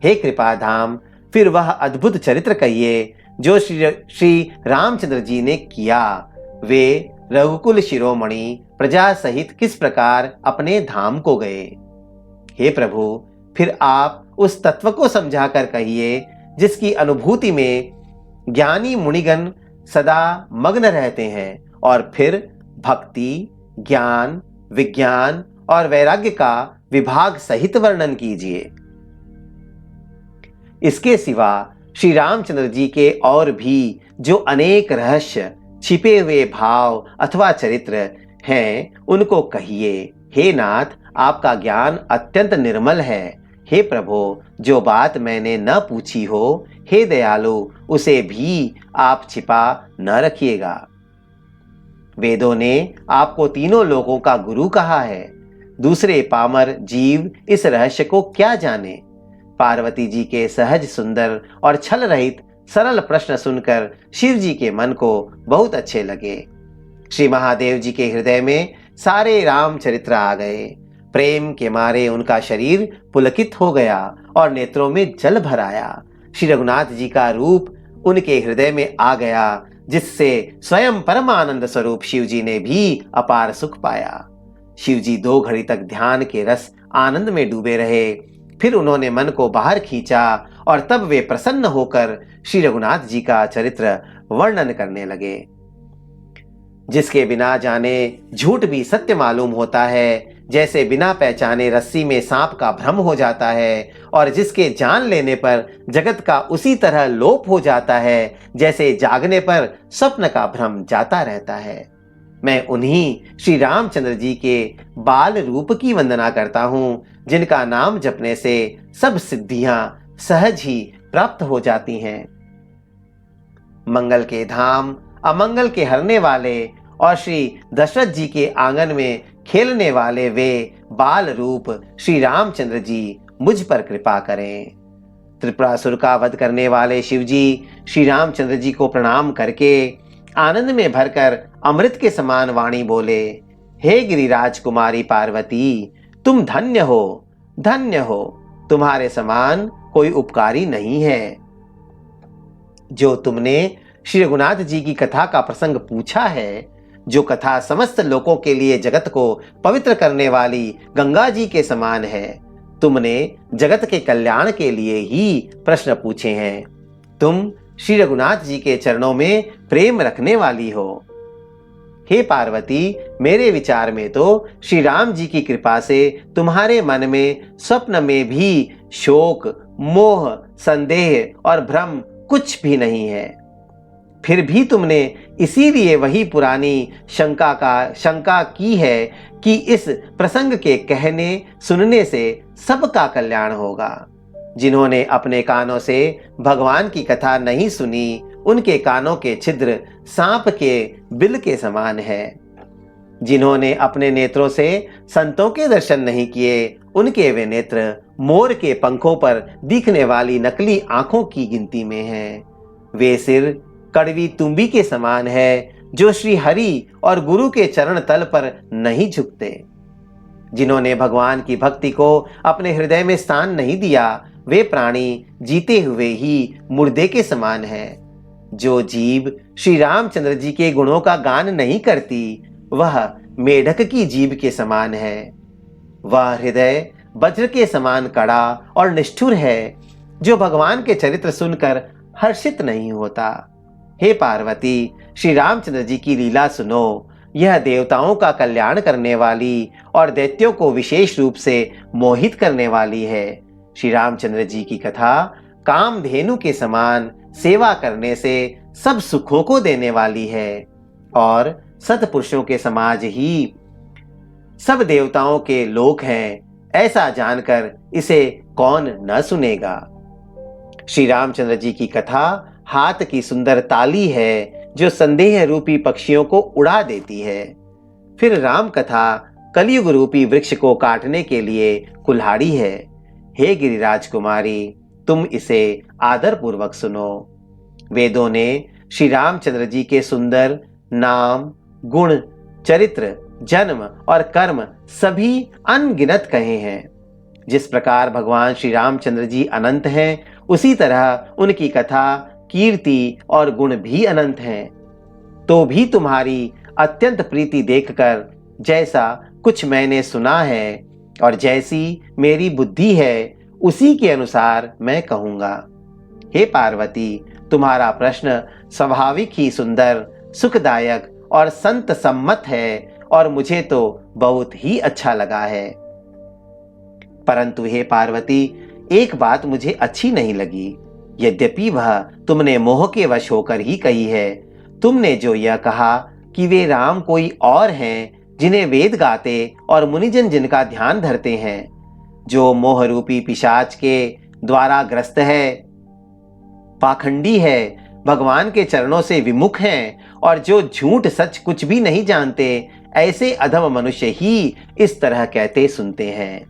हे कृपाधाम, फिर वह अद्भुत चरित्र कहिए जो श्री रामचंद्र जी ने किया। वे रघुकुल शिरोमणि प्रजा सहित किस प्रकार अपने धाम को गए। हे प्रभु, फिर आप उस तत्व को समझाकर कहिए जिसकी अनुभूति में ज्ञानी मुनिगण सदा मग्न रहते हैं। और फिर भक्ति, ज्ञान, विज्ञान और वैराग्य का विभाग सहित वर्णन कीजिए। इसके सिवा श्री रामचंद्र जी के और भी जो अनेक रहस्य, छिपे हुए भाव अथवा चरित्र हैं, उनको कहिए। हे नाथ, आपका ज्ञान अत्यंत निर्मल है। हे प्रभु, जो बात मैंने न पूछी हो, हे दयालु, उसे भी आप छिपा न रखिएगा। वेदों ने आपको तीनों लोकों का गुरु कहा है। दूसरे पामर जीव इस रहस्य को क्या जाने। पार्वती जी के सहज, सुंदर और छल रहित सरल प्रश्न सुनकर शिव जी के मन को बहुत अच्छे लगे। श्री महादेव जी के हृदय में सारे रामचरित्र आ गए। प्रेम के मारे उनका शरीर पुलकित हो गया और नेत्रों में जल भर आया। श्री रघुनाथ जी का रूप उनके हृदय में आ गया, जिससे स्वयं परमानंद स्वरूप शिव जी ने भी अपार सुख पाया। शिव जी 2 घड़ी तक ध्यान के रस आनंद में डूबे रहे। फिर उन्होंने मन को बाहर खींचा और तब वे प्रसन्न होकर श्री रघुनाथ जी का चरित्र वर्णन करने लगे। जिसके बिना जाने झूठ भी सत्य मालूम होता है, जैसे बिना पहचाने रस्सी में सांप का भ्रम हो जाता है, और जिसके जान लेने पर जगत का उसी तरह लोप हो जाता है जैसे जागने पर स्वप्न का भ्रम जाता रहता है। मैं उन्हीं श्री रामचंद्र जी के बाल रूप की वंदना करता हूँ, जिनका नाम जपने से सब सिद्धियां सहज ही प्राप्त हो जाती हैं। मंगल के धाम, अमंगल के हरने वाले और श्री दशरथ जी के आंगन में खेलने वाले वे बाल रूप श्री रामचंद्र जी मुझ पर कृपा करें। त्रिपुरासुर का वध करने वाले शिव जी श्री रामचंद्र जी को प्रणाम करके आनंद में भरकर अमृत के समान वाणी बोले। हे गिरिराज कुमारी पार्वती, तुम धन्य हो, धन्य हो। तुम्हारे समान कोई उपकारी नहीं है। जो तुमने श्री रघुनाथ जी की कथा का प्रसंग पूछा है, जो कथा समस्त लोगों के लिए जगत को पवित्र करने वाली गंगा जी के समान है, तुमने जगत के कल्याण के लिए ही प्रश्न पूछे हैं। तुम श्री रघुनाथ जी के चरणों में प्रेम रखने वाली हो। हे पार्वती, मेरे विचार में तो श्री राम जी की कृपा से तुम्हारे मन में स्वप्न में भी शोक, मोह, संदेह और भ्रम कुछ भी नहीं है। फिर भी तुमने इसीलिए वही पुरानी शंका की है कि इस प्रसंग के कहने सुनने से सबका कल्याण होगा। जिन्होंने अपने कानों से भगवान की कथा नहीं सुनी, उनके कानों के छिद्र सांप के बिल के समान है। जिन्होंने अपने नेत्रों से संतों के दर्शन नहीं किए, उनके वे नेत्र मोर के पंखों पर दिखने वाली नकली आंखों की गिनती में हैं। वे सिर कड़वी तुम्बी के समान है, जो श्री हरि और गुरु के चरण तल पर नहीं झुकते। जिन्होंने भगवान की भक्ति को अपने हृदय में स्थान नहीं दिया, वे प्राणी जीते हुए ही मुर्दे के समान है। जो जीव श्री रामचंद्र जी के गुणों का गान नहीं करती, वह मेढक की जीभ के समान है। वह हृदय वज्र के समान कड़ा और निष्ठुर है, जो भगवान के चरित्र सुनकर हर्षित नहीं होता। हे पार्वती, श्री रामचंद्र जी की लीला सुनो। यह देवताओं का कल्याण करने वाली और दैत्यों को विशेष रूप से मोहित करने वाली है। श्री रामचंद्र जी की कथा कामधेनु के समान सेवा करने से सब सुखों को देने वाली है और सत्पुरुषों के समाज ही सब देवताओं के लोक हैं, ऐसा जानकर इसे कौन न सुनेगा। श्री रामचंद्र जी की कथा हाथ की सुंदर ताली है, जो संदेह रूपी पक्षियों को उड़ा देती है। फिर राम कथा कलयुग रूपी वृक्ष को काटने के लिए कुल्हाड़ी है। हे गिरिराज कुमारी, तुम इसे आदर पूर्वक सुनो। वेदों ने श्री रामचंद्र जी के सुंदर नाम, गुण, चरित्र, जन्म और कर्म सभी अनगिनत कहे हैं। जिस प्रकार भगवान श्री रामचंद्र जी अनंत हैं, उसी तरह उनकी कथा, कीर्ति और गुण भी अनंत हैं। तो भी तुम्हारी अत्यंत प्रीति देखकर जैसा कुछ मैंने सुना है और जैसी मेरी बुद्धि है, उसी के अनुसार मैं कहूंगा। हे पार्वती, तुम्हारा प्रश्न स्वाभाविक ही सुंदर, सुखदायक और संत सम्मत है और मुझे तो बहुत ही अच्छा लगा है। परंतु हे पार्वती, एक बात मुझे अच्छी नहीं लगी। यद्यपि वह तुमने मोह के वश होकर ही कही है। तुमने जो यह कहा कि वे राम कोई और हैं, जिन्हें वेद गाते और मुनिजन जिनका ध्यान धरते हैं, जो मोह रूपी पिशाच के द्वारा ग्रस्त है, पाखंडी है, भगवान के चरणों से विमुख हैं और जो झूठ सच कुछ भी नहीं जानते, ऐसे अधम मनुष्य ही इस तरह कहते सुनते हैं।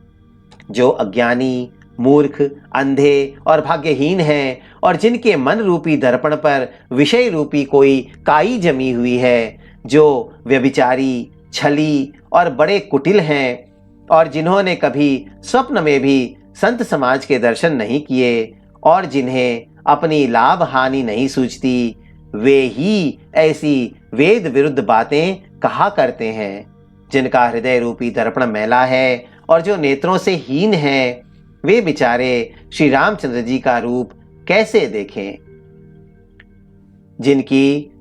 जो अज्ञानी, मूर्ख, अंधे और भाग्यहीन हैं और जिनके मन रूपी दर्पण पर विषय रूपी कोई काई जमी हुई है, जो व्यभिचारी, छली और बड़े कुटिल हैं और जिन्होंने कभी स्वप्न में भी संत समाज के दर्शन नहीं किए और जिन्हें अपनी लाभ हानि नहीं सूझती, वे ही ऐसी वेद विरुद्ध बातें कहा करते हैं। जिनका हृदय रूपी दर्पण मैला है और जो नेत्रों से हीन हैं, वे बेचारे श्री रामचंद्र जी का रूप कैसे देखें।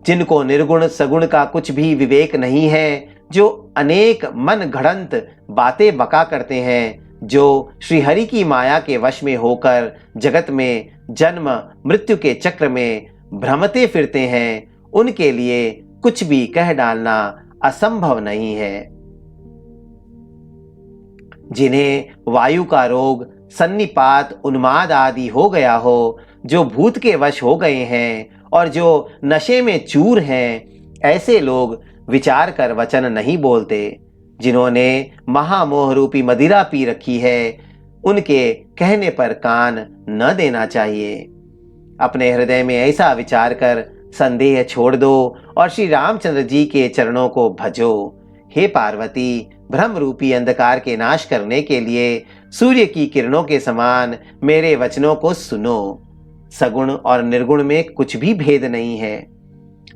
जिनको निर्गुण सगुण का कुछ भी विवेक नहीं है, जो अनेक मन घड़ंत बातें बका करते हैं, जो श्री हरि की माया के वश में होकर जगत में जन्म मृत्यु के चक्र में भ्रमते फिरते हैं, उनके लिए कुछ भी कह डालना असंभव नहीं है। जिन्हें वायु का रोग, सन्निपात, उन्माद आदि हो गया हो, जो भूत के वश हो गए हैं और जो नशे में चूर हैं, ऐसे लोग विचार कर वचन नहीं बोलते। जिन्होंने महामोह रूपी मदिरा पी रखी है, उनके कहने पर कान न देना चाहिए। अपने हृदय में ऐसा विचार कर संदेह छोड़ दो और श्री रामचंद्र जी के चरणों को भजो। हे पार्वती, भ्रम रूपी अंधकार के नाश करने के लिए सूर्य की किरणों के समान मेरे वचनों को सुनो। सगुण और निर्गुण में कुछ भी भेद नहीं है।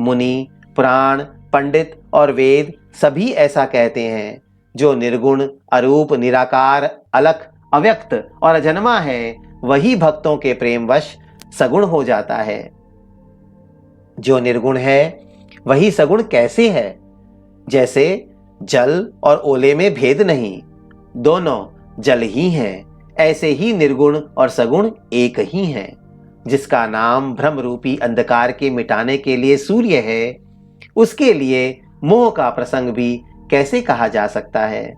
मुनि, पुराण, पंडित और वेद सभी ऐसा कहते हैं। जो निर्गुण, अरूप, निराकार, अलख, अव्यक्त और अजन्मा है, वही भक्तों के प्रेमवश सगुण हो जाता है। जो निर्गुण है वही सगुण कैसे है? जैसे जल और ओले में भेद नहीं, दोनों जल ही हैं, ऐसे ही निर्गुण और सगुण एक ही हैं। जिसका नाम भ्रम रूपी अंधकार के मिटाने के लिए सूर्य है, उसके लिए मोह का प्रसंग भी कैसे कहा जा सकता है?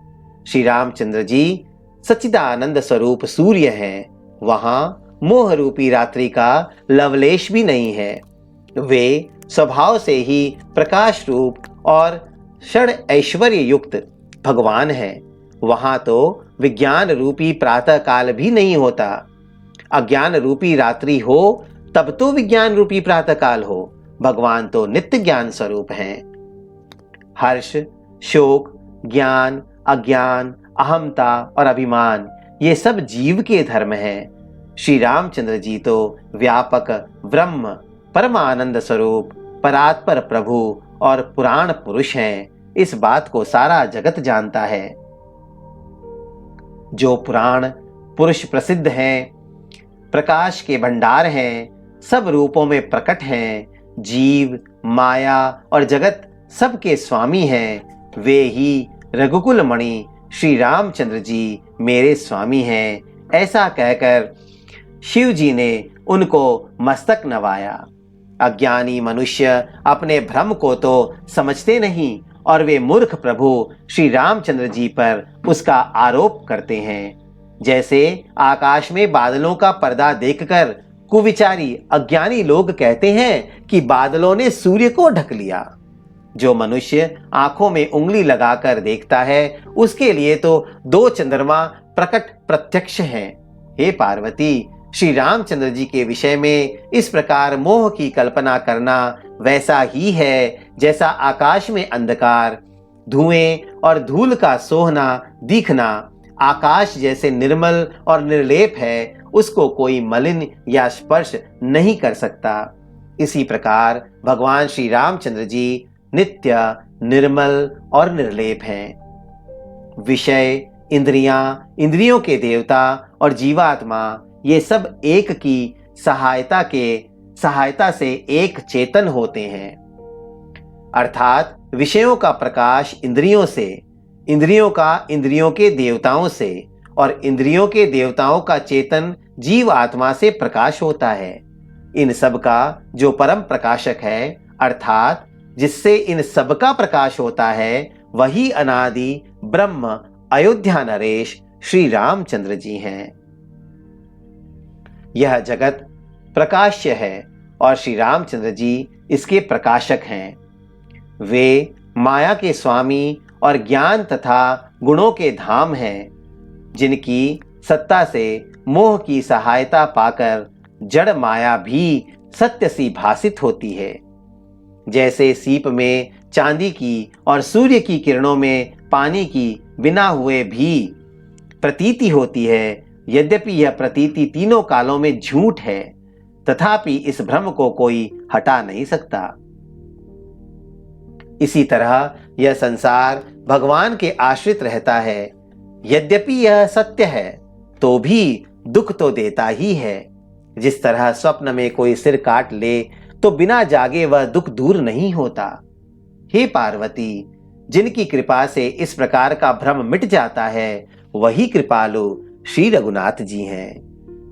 श्री रामचंद्र जी सच्चिदानंद स्वरूप सूर्य हैं। वहां मोह रूपी रात्रि का लवलेश भी नहीं है। वे स्वभाव से ही प्रकाश रूप और षड ऐश्वर्य युक्त भगवान हैं। वहां तो विज्ञान रूपी प्रातः काल भी नहीं होता। अज्ञान रूपी रात्रि हो तब तो विज्ञान रूपी प्रातः काल हो। भगवान तो नित्य ज्ञान स्वरूप हैं। हर्ष, शोक, ज्ञान, अज्ञान, अहमता और अभिमान, ये सब जीव के धर्म हैं। श्री रामचंद्र जी तो व्यापक ब्रह्म, परमानंद स्वरूप, परात्पर प्रभु और पुराण पुरुष हैं। इस बात को सारा जगत जानता है। जो पुराण पुरुष प्रसिद्ध हैं, प्रकाश के भंडार हैं, सब रूपों में प्रकट हैं, जीव, माया और जगत सबके स्वामी हैं, वे ही रघुकुल मणि श्री रामचंद्र जी मेरे स्वामी हैं। ऐसा कहकर शिव जी ने उनको मस्तक नवाया। अज्ञानी मनुष्य अपने भ्रम को तो समझते नहीं और वे मूर्ख प्रभु श्री रामचंद्र जी पर उसका आरोप करते हैं। जैसे आकाश में बादलों का पर्दा देखकर कुविचारी अज्ञानी लोग कहते हैं कि बादलों ने सूर्य को ढक लिया। जो मनुष्य आंखों में उंगली लगाकर देखता है, उसके लिए तो दो चंद्रमा प्रकट प्रत्यक्ष हैं। हे पार्वती, श्री रामचंद्र जी के विषय में इस प्रकार मोह की कल्पना करना वैसा ही है जैसा आकाश में अंधकार, धुएं और धूल का सोहना दिखना। आकाश जैसे निर्मल और निर्लेप है, उसको कोई मलिन या स्पर्श नहीं कर सकता। इसी प्रकार भगवान श्री रामचंद्र जी नित्य, निर्मल और निर्लेप हैं। विषय, इंद्रियां, इंद्रियों के देवता और जीवात्मा, ये सब एक की सहायता से एक चेतन होते हैं। अर्थात विषयों का प्रकाश इंद्रियों से, इंद्रियों का इंद्रियों के देवताओं से और इंद्रियों के देवताओं का चेतन जीव आत्मा से प्रकाश होता है। इन सब का जो परम प्रकाशक है, अर्थात जिससे इन सब का प्रकाश होता है, वही अनादि ब्रह्म अयोध्या नरेश श्री रामचंद्र जी हैं। यह जगत प्रकाश्य है और श्री रामचंद्र जी इसके प्रकाशक हैं। वे माया के स्वामी और ज्ञान तथा गुणों के धाम हैं, जिनकी सत्ता से मोह की सहायता पाकर जड़ माया भी सत्य सी भासित होती है। जैसे सीप में चांदी की और सूर्य की किरणों में पानी की बिना हुए भी प्रतीति होती है, यद्यपि यह प्रतीति तीनों कालों में झूठ है, तथापि इस भ्रम को कोई हटा नहीं सकता। इसी तरह यह संसार भगवान के आश्रित रहता है। यद्यपि यह सत्य है तो भी दुख तो देता ही है। जिस तरह स्वप्न में कोई सिर काट ले तो बिना जागे वह दुख दूर नहीं होता। हे पार्वती, जिनकी कृपा से इस प्रकार का भ्रम मिट जाता है, वही कृपालु श्री रघुनाथ जी हैं,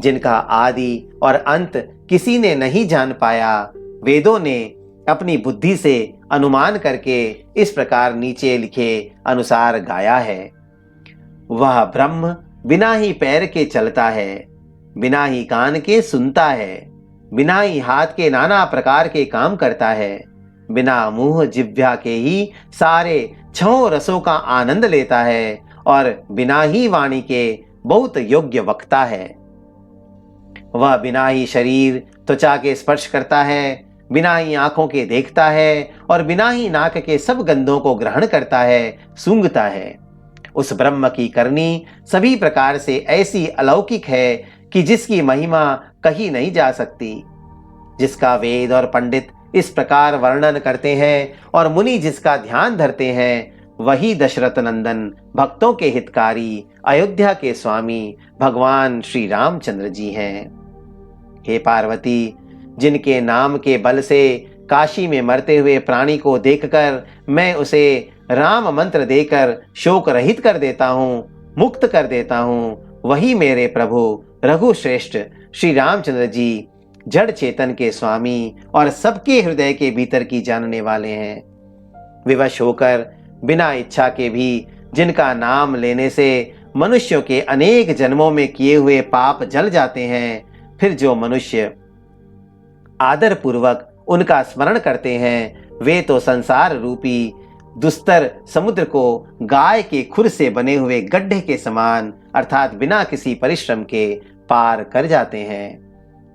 जिनका आदि और अंत किसी ने नहीं जान पाया। वेदों ने अपनी बुद्धि से अनुमान करके इस प्रकार नीचे लिखे अनुसार गाया है। वह ब्रह्म बिना ही पैर के चलता है, बिना ही कान के सुनता है, बिना ही हाथ के नाना प्रकार के काम करता है, बिना मुंह जिह्वा के ही सारे छहों रसों का आनंद लेता है और बिना ही वाणी के बहुत योग्य वक्ता है। वह बिना ही शरीर त्वचा के स्पर्श करता है, बिना ही आंखों के देखता है और बिना ही नाक के सब गंधों को ग्रहण करता है, सूंघता है। उस ब्रह्म की करनी सभी प्रकार से ऐसी अलौकिक है कि जिसकी महिमा कही नहीं जा सकती, जिसका वेद और पंडित इस प्रकार वर्णन करते हैं और मुनि जिसका ध्यान धरते हैं, वही दशरथ नंदन भक्तों के हितकारी अयोध्या के स्वामी भगवान श्री रामचंद्र जी हैं। हे पार्वती, जिनके नाम के बल से काशी में मरते हुए प्राणी को देखकर मैं उसे राम मंत्र देकर शोक रहित कर देता हूँ, मुक्त कर देता हूँ, वही मेरे प्रभु रघुश्रेष्ठ श्री रामचंद्र जी जड़ चेतन के स्वामी और सबके हृदय के भीतर की जानने वाले हैं। विवश होकर बिना इच्छा के भी जिनका नाम लेने से मनुष्यों के अनेक जन्मों में किए हुए पाप जल जाते हैं, फिर जो मनुष्य आदर पूर्वक उनका स्मरण करते हैं, वे तो संसार रूपी दुस्तर समुद्र को गाय के खुर से बने हुए गड्ढे के समान अर्थात बिना किसी परिश्रम के पार कर जाते हैं।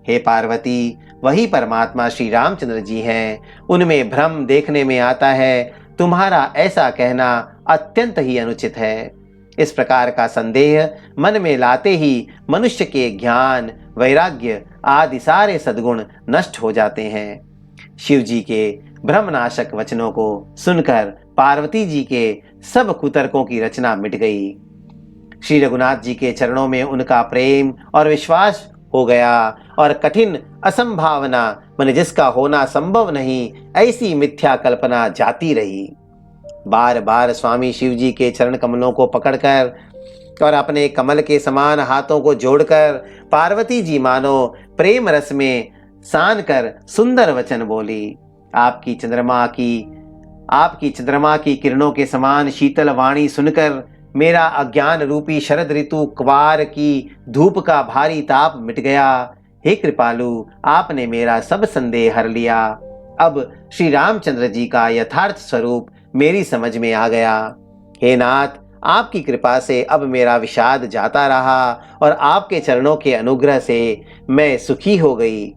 हे पार्वती, वही परमात्मा श्री रामचंद्र जी हैं। उनमें भ्रम देखने में आता है, तुम्हारा ऐसा कहना अत्यंत ही अनुचित है। इस प्रकार का संदेह मन में लाते ही मनुष्य के ज्ञान, वैराग्य आदि सारे सद्गुण नष्ट हो जाते हैं। शिव जी के भ्रमनाशक वचनों को सुनकर पार्वती जी के सब कुतर्कों की रचना मिट गई। श्री रघुनाथ जी के चरणों में उनका प्रेम और विश्वास हो गया और कठिन असंभावना मन जिसका होना संभव नहीं, ऐसी मिथ्या कल्पना जाती रही। बार बार स्वामी शिव जी के चरण कमलों को पकड़कर और अपने कमल के समान हाथों को जोड़कर पार्वती जी मानो प्रेम रस में सान कर सुंदर वचन बोली। आपकी चंद्रमा की किरणों के समान शीतल वाणी सुनकर मेरा अज्ञान रूपी शरद ऋतु क्वार की धूप का भारी ताप मिट गया। हे कृपालु, आपने मेरा सब संदेह हर लिया। अब श्री रामचंद्र जी का यथार्थ स्वरूप मेरी समझ में आ गया। हे नाथ, आपकी कृपा से अब मेरा विषाद जाता रहा और आपके चरणों के अनुग्रह से मैं सुखी हो गई।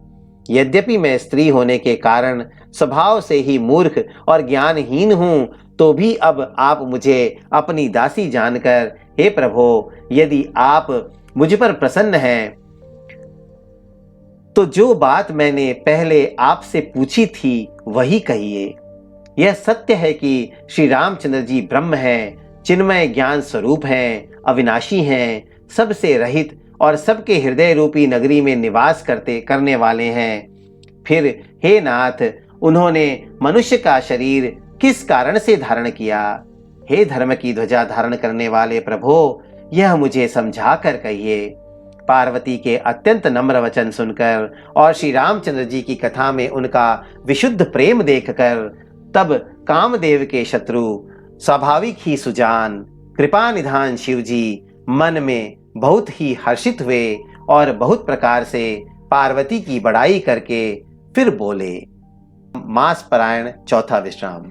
यद्यपि मैं स्त्री होने के कारण स्वभाव से ही मूर्ख और ज्ञानहीन हूँ, तो भी अब आप मुझे अपनी दासी जानकर, हे प्रभु, यदि आप मुझ पर प्रसन्न हैं तो जो बात मैंने पहले आपसे पूछी थी वही कहिए। यह सत्य है कि श्री रामचंद्र जी ब्रह्म हैं, चिन्मय ज्ञान स्वरूप हैं, अविनाशी हैं, सबसे रहित और सबके हृदय रूपी नगरी में निवास करने वाले हैं। फिर हे नाथ, उन्होंने मनुष्य का शरीर किस कारण से धारण किया? हे धर्म की ध्वजा धारण करने वाले प्रभु, यह मुझे समझा कर कहिए। पार्वती के अत्यंत नम्र वचन सुनकर और श्री रामचंद्र जी की कथा में उनका विशुद्ध प्रेम देखकर तब कामदेव के शत्रु स्वाभाविक ही सुजान कृपा निधान शिव जी मन में बहुत ही हर्षित हुए और बहुत प्रकार से पार्वती की बड़ाई करके फिर बोले। मास परायण चौथा विश्राम।